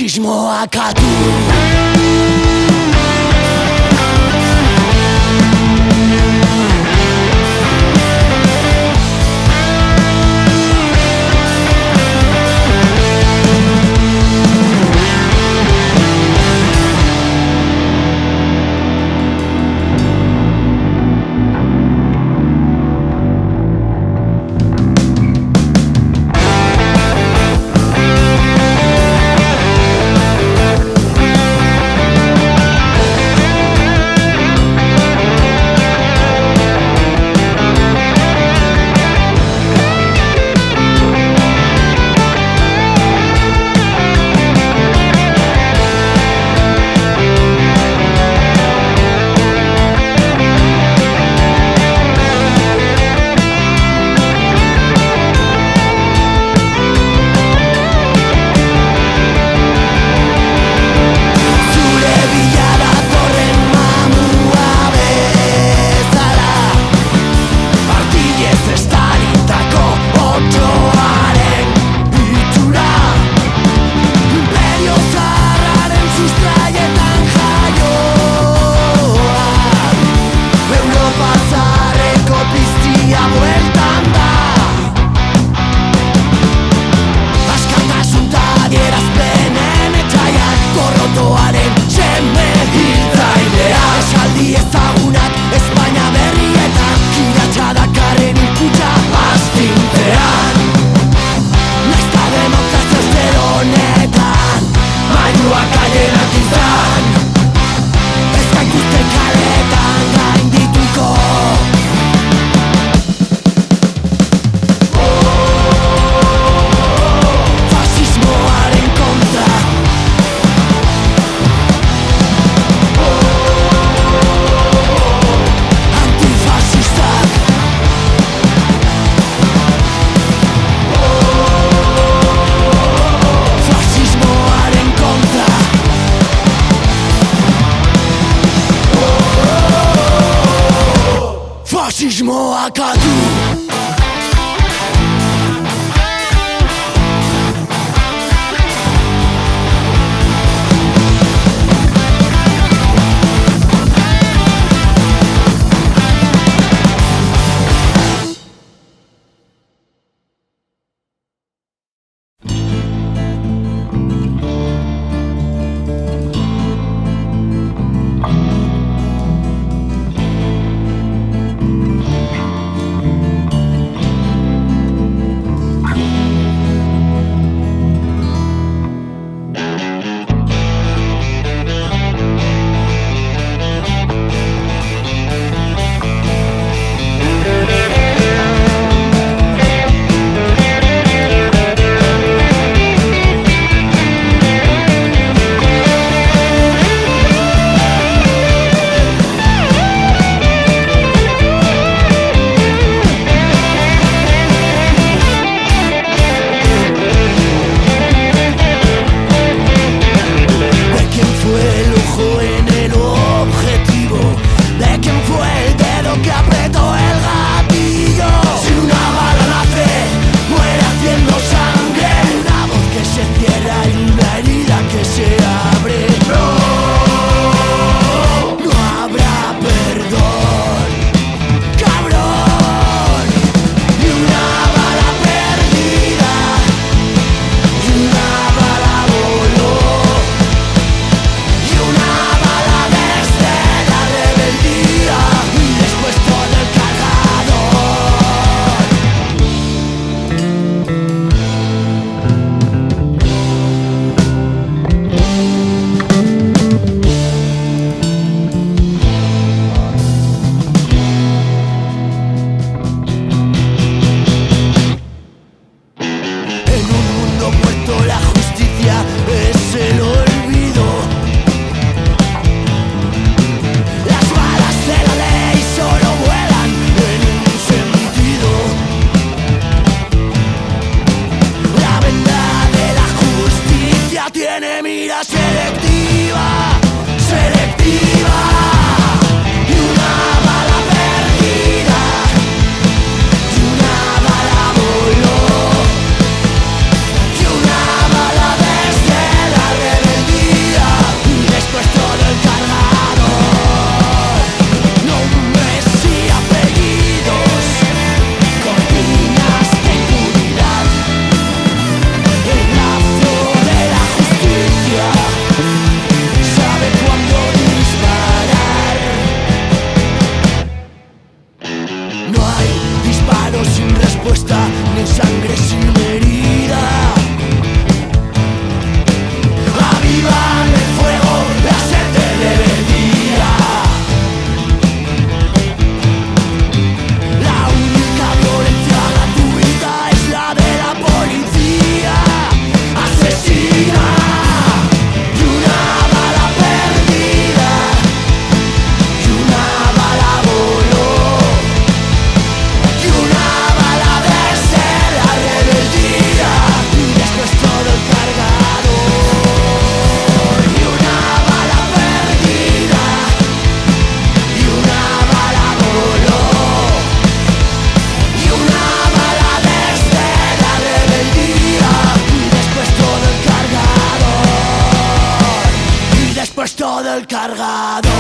Fascismoak atu. Fascismoak atu. apagado el cargador.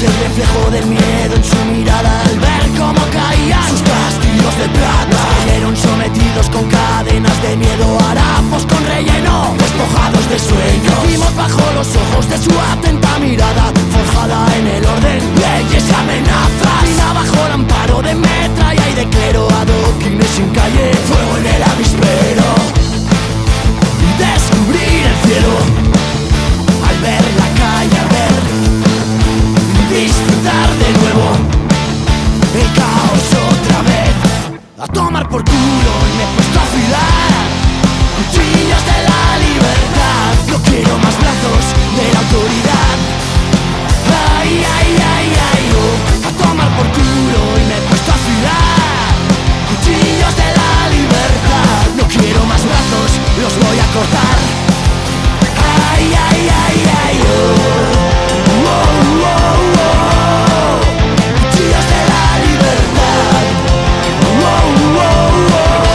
El reflejo del miedo en su mirada al ver cómo caían sus castillos de plata. Cayeron sometidos con cadenas de miedo, harapos con relleno, despojados de sueños. Vimos bajo los ojos de su atenta mirada, forjada en el orden, leyes y amenazas. Vida bajo el amparo de metralla y de clero, adoquines sin calle, fuego en el avispero. Y descubrir el cielo al ver la calle arder, disfrutar de nuevo el caos otra vez. A tomar por culo y me he puesto a afilar cuchillos de la libertad. No quiero más brazos de la autoridad. Ay, ay, ay, ay, oh. A tomar por culo y me he puesto a afilar cuchillos de la libertad. No quiero más brazos, los voy a cortar. Ay, ay, ay, ay, oh. Oh, oh, oh. Cuchillos de la libertad. Oh, oh, oh.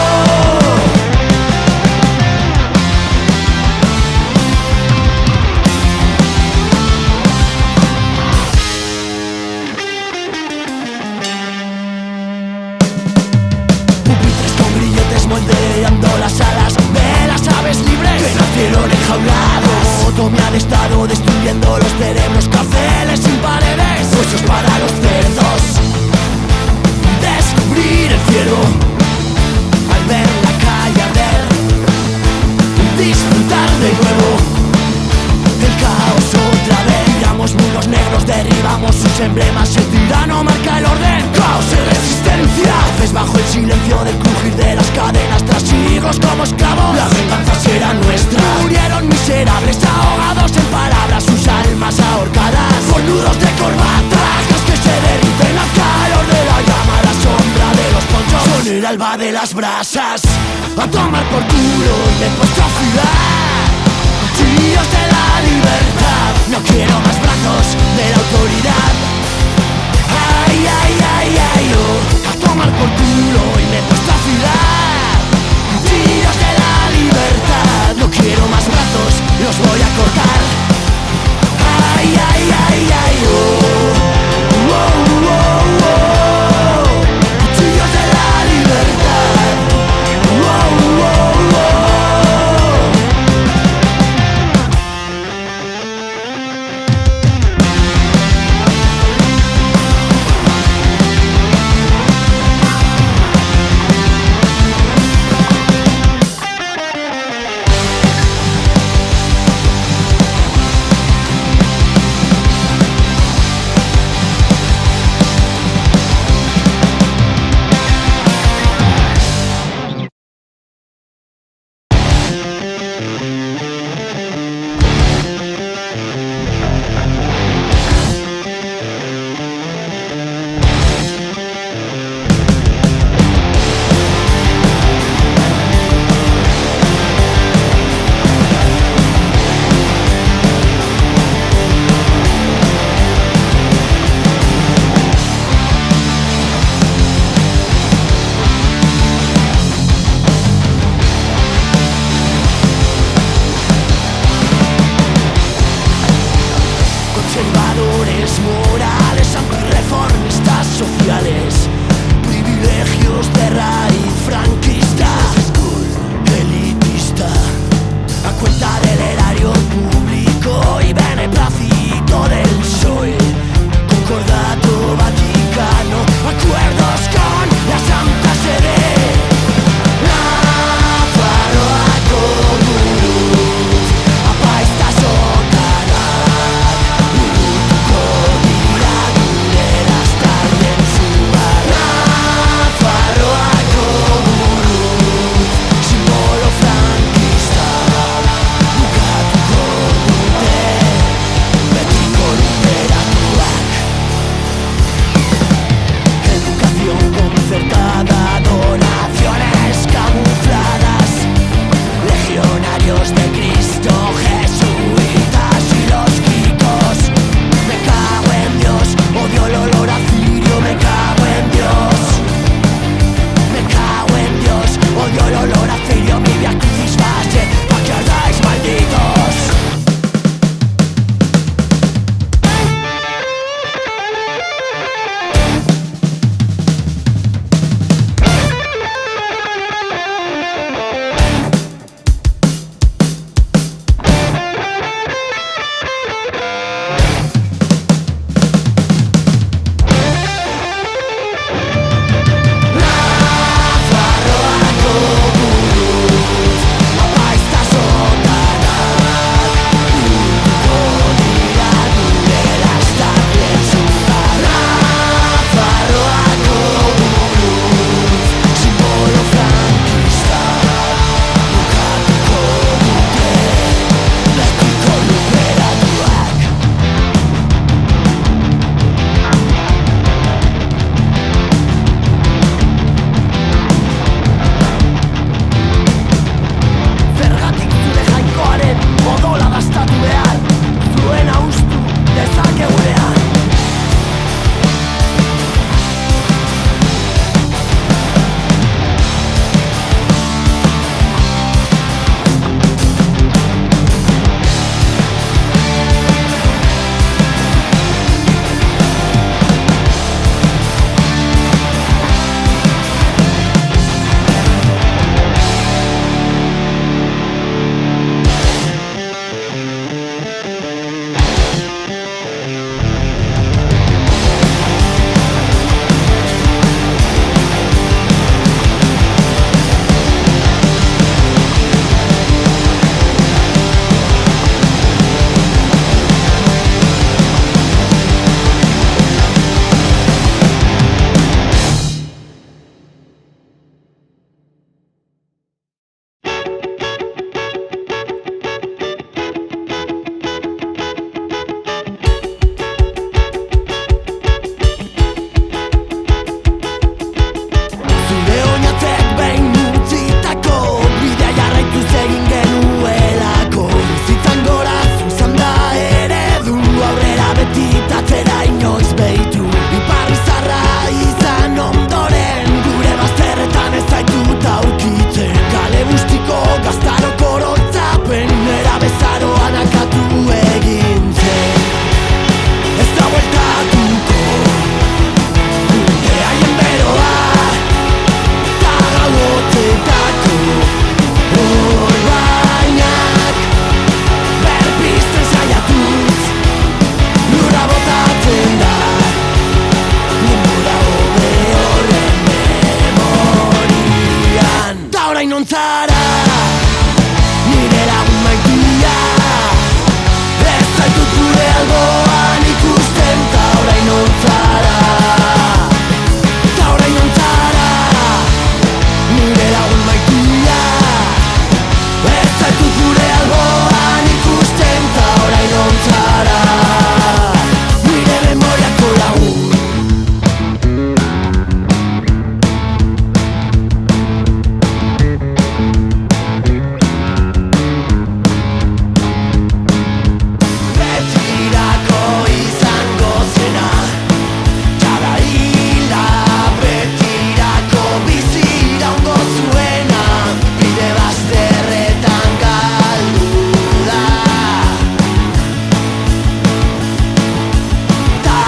enjaulados. Todo me han estado destruyendo los cerebros, cárceles sin paredes, huesos para los cerdos. Descubrir el cielo al ver la calle arder, disfrutar de nuevo el caos otra vez. Tiramos muros negros, derribamos sus emblemas, el tirano marca el orden. Caos y resistencia, haces bajo el silencio del crujir de las cadenas, trasigos como esclavos. La venganza será nuestra. Murieron miserables, ahogados en palabras, sus almas ahorcadas por nudos de corbata. Trajes que se derriten al calor de la llama, la sombra de los ponchos son el alba de las brasas. A tomar por culo y de nuestra ciudad, cuchillos de la libertad. No quiero más brazos de la autoridad. Ay, ay, ay, ay, oh. A tomar por culo y de nuestra ciudad, cuchillos de la libertad. No quiero más brazos, los voy a cortar. Ay, ay, ay, ay, oh. Oh, oh, oh, oh. Cuchillos de la libertad. Oh, oh, oh, oh. non zara, nire lagun maitia. Ez zaitut gure alboan ikusten, ta orain non zara, ta orain non zara, nire lagun maitia. Ez zaitut gure alboan ikusten, ta orain non zara, nire memoriako lagun. Betirako izango zena, txada hila, betirako biziraungo zuena, bide bazterretan galdu da. Ta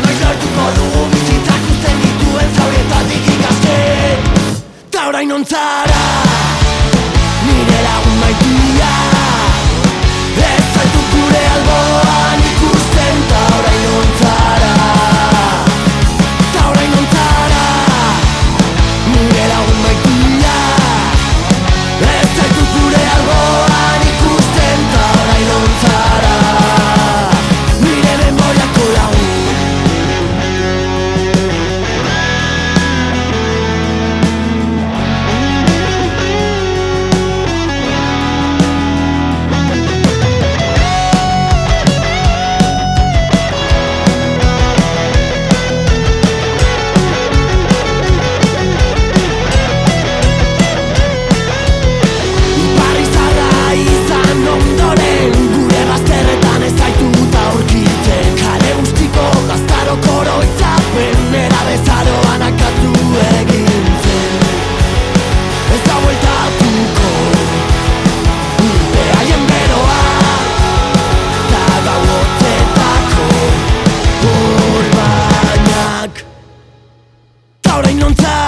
noiz lortuko dugu bizitzak uzten dituen zaurietatik ikasten, ta orain non zara, nire lagun maitia. Ez zaitut gure alboan ikusten, ta orain non zara, ta orain non zara, nire lagun maitia. Ez zaitut gure alboan ikusten, ta orain non zara, nire memoriako lagun. Iparrizarra izan ondoren, gure bazterretan ez zaitut aurkitzen. Kale guztiko gaztaroko oroitzapen, nera bezaroan akatu egin zen. Ez da bueltatuko urte haien beroa, ta gauotzetako urbainak. Ta orain non zara,